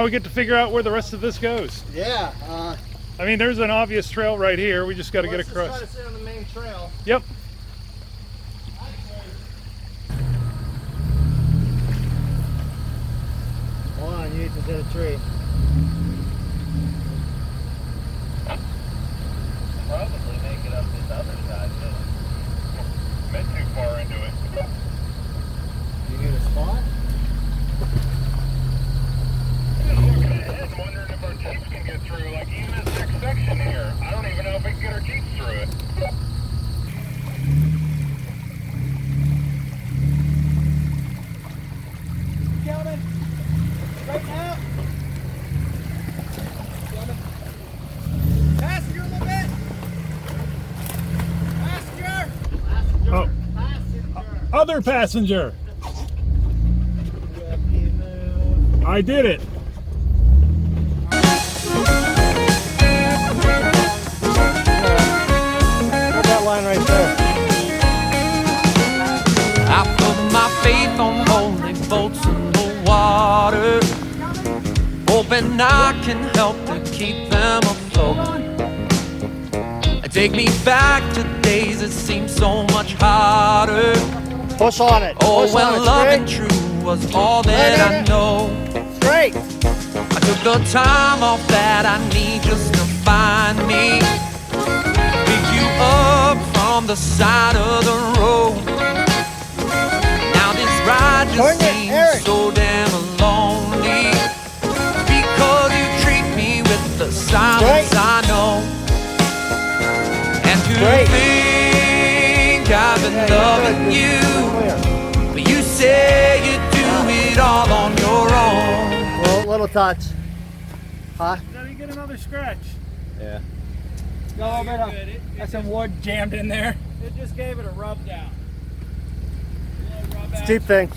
Now we get to figure out where the rest of this goes. Yeah. I mean, there's an obvious trail right here. We just got to get across. Let's just try to stay on the main trail. Yep. Hold on, you need to hit a tree. Probably make it up this other side, too. Been too far into it. You need a spot? Just looking ahead, wondering if our jeeps can get through, like even this next section here. I don't even know if we can get our jeeps through it. Gentlemen, right now. Passenger a little bit. Passenger. Oh. Passenger. Other passenger. I did it. Put that line right there. I put my faith on holy boats in the water, hoping I can help to keep them afloat. Take me back to days that seemed so much harder. Push on it. Oh, Push when on it. love Straight. and truth was all that I know. Straight. I took the time off that I need just to find me, pick you up from the side of the road. Now this ride just seems so damn lonely, because you treat me with the silence I know. And to think I've been loving you, but you say you do it all on your own. Little touch. Huh? Now you get another scratch. Yeah. Got a little bit of, got some wood jammed in there. It just gave it a rub down. It's a cheap thing.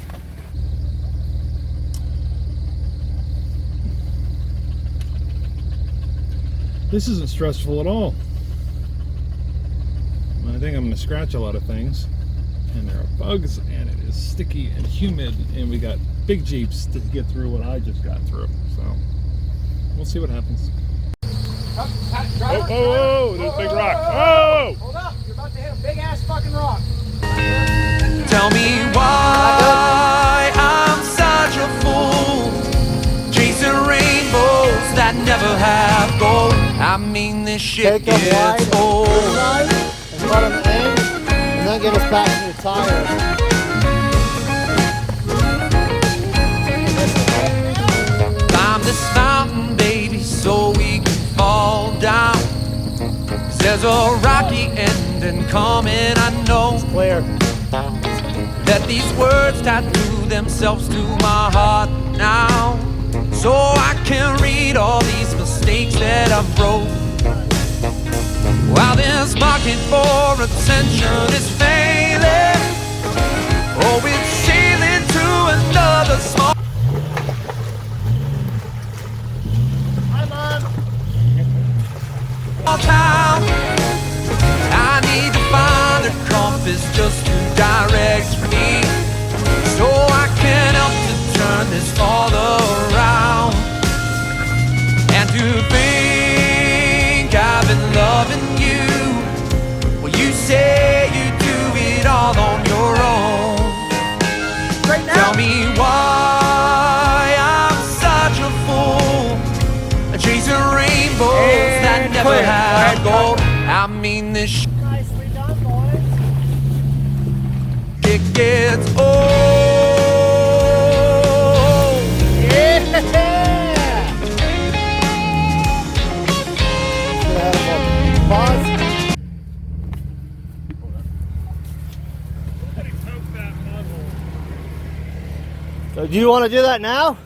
This isn't stressful at all. I think I'm going to scratch a lot of things. And there are bugs, and it is sticky and humid, and we got big jeeps to get through what I just got through. So we'll see what happens. Oh, there's a big rock. Oh! Hold up, you're about to hit a big ass fucking rock. Tell me why I'm such a fool, chasing rainbows that never have gold. I mean, this shit Take them wide gets old. and let them in, and then get us back to the tires. Climb this mountain, baby, so we can fall down. 'Cause there's a rocky ending coming, I know. Clear. Let these words tattoo themselves to my heart now, so I can read all these mistakes that I've wrote. While this market for attention is failing, oh, it's sailing to another small town. I need to find a compass just to direct me, so I can help to turn this all around. And to think I've been loving you, well, you say you do it all on your own. Right now. Tell me why I'm such a fool, chasing rainbows that never have gold. I mean, this Nicely done, boys. it gets old. Yeah! Pause. So do you want to do that now?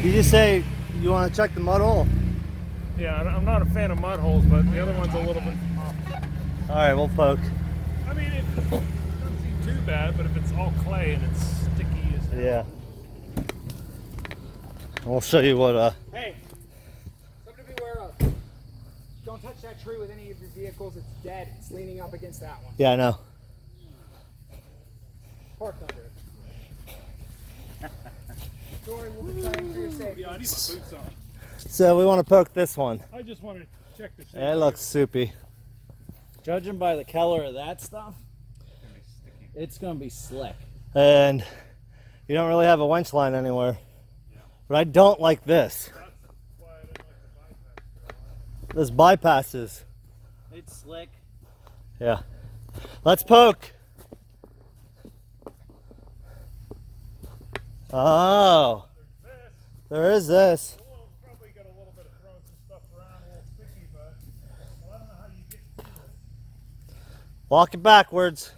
You just say you want to check the mud hole. Yeah, I'm not a fan of mud holes, but the other one's a little bit. All right, we'll poke. I mean, it doesn't seem too bad, but if it's all clay and it's sticky as hell. Yeah. We'll show you what. Hey, something to beware of. Don't touch that tree with any of your vehicles. It's dead. It's leaning up against that one. Yeah, I know. Park under it. door and we'll be trying for your safety. Yeah, I need my boots on. So we want to poke this one. I just want to check the shape. It looks soupy. Judging by the color of that stuff, it's gonna be slick. And you don't really have a winch line anywhere. But I don't like this. This bypasses. It's slick. Yeah. Let's poke. Oh. There is this. Probably got a little bit of throwing some stuff around, a little sticky, but I don't know how you get through this. Walk it backwards.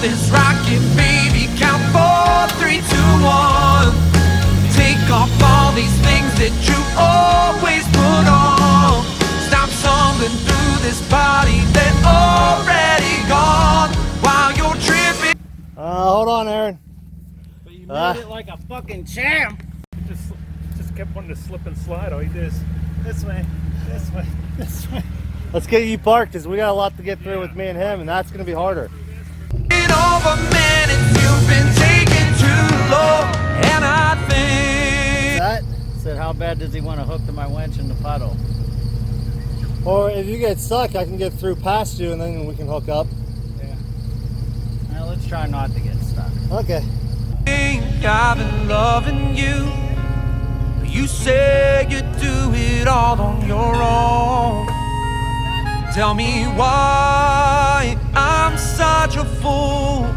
This rocket, baby, count 4, 3, 2, 1. Take off all these things that you always put on. Stop stumbling through this body that already gone while you're tripping. Hold on, Aaron. But you made it like a fucking champ. Just kept wanting to slip and slide. All he did is this way, this way, this way. Let's get you parked because we got a lot to get through with me and him, and that's going to be harder. Over minutes you've been taken too low, and I think That, Said, how bad does he want to hook to my winch in the puddle? or if you get stuck, I can get through past you and then we can hook up. Yeah. Now let's try not to get stuck. Okay. I've been loving you. You say you do it all on your own. Tell me why I'm such a fool,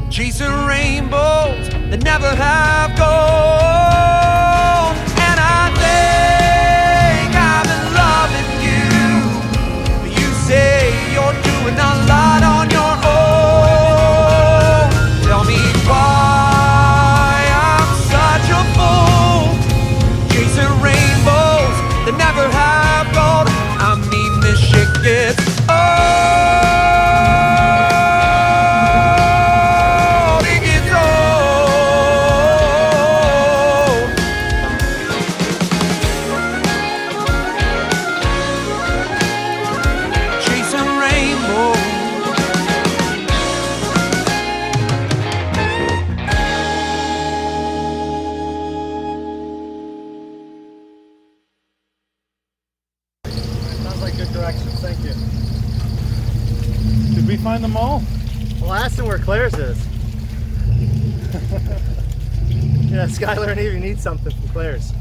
chasing rainbows that never have gold. And I think I've been loving you, but you say you're doing a lot on your own. Tell me why I'm such a fool, chasing rainbows that never have gold. I mean, this shit gets old. It gets old. Chasing rainbows. Sounds like good directions. Thank you. Did we find them all? Well, ask them where Claire's is. Yeah, Skylar and Evie need something from Claire's.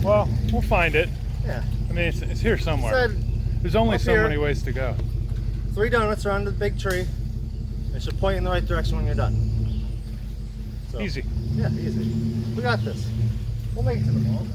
Well, we'll find it. Yeah. I mean, it's here somewhere. Said There's only up so here. many ways to go. 3 donuts around the big tree. They should point in the right direction when you're done. So, Easy. Yeah, easy. We got this. We'll make it to the mall.